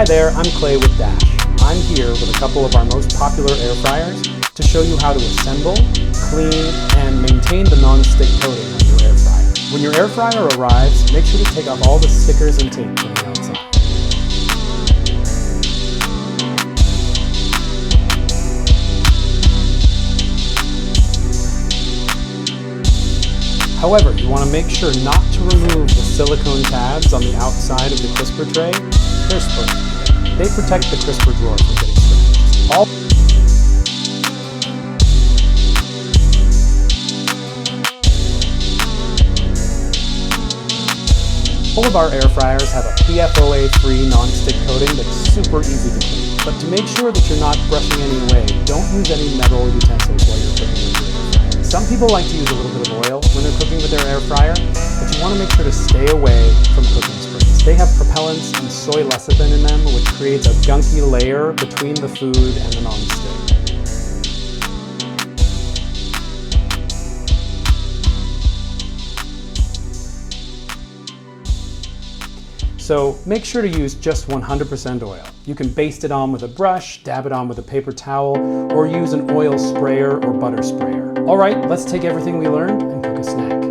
Hi there, I'm Clay with Dash. I'm here with a couple of our most popular air fryers to show you how to assemble, clean, and maintain the non-stick coating on your air fryer. When your air fryer arrives, make sure to take off all the stickers and tape from the outside. However, you want to make sure not to remove the silicone tabs on the outside of the crisper tray. They're supposed to be there. They protect the crisper drawer from getting scratched. All of our air fryers have a PFOA-free non-stick coating that's super easy to clean. But to make sure that you're not brushing any away, don't use any metal utensils while you're cooking with your air fryer. Some people like to use a little bit of oil when they're cooking with their air fryer, but you want to make sure to stay away from cooking sprays. They have propellants and soy lecithin in them, which creates a gunky layer between the food and the non-stick. So make sure to use just 100% oil. You can baste it on with a brush, dab it on with a paper towel, or use an oil sprayer or butter sprayer. All right, let's take everything we learned and cook a snack.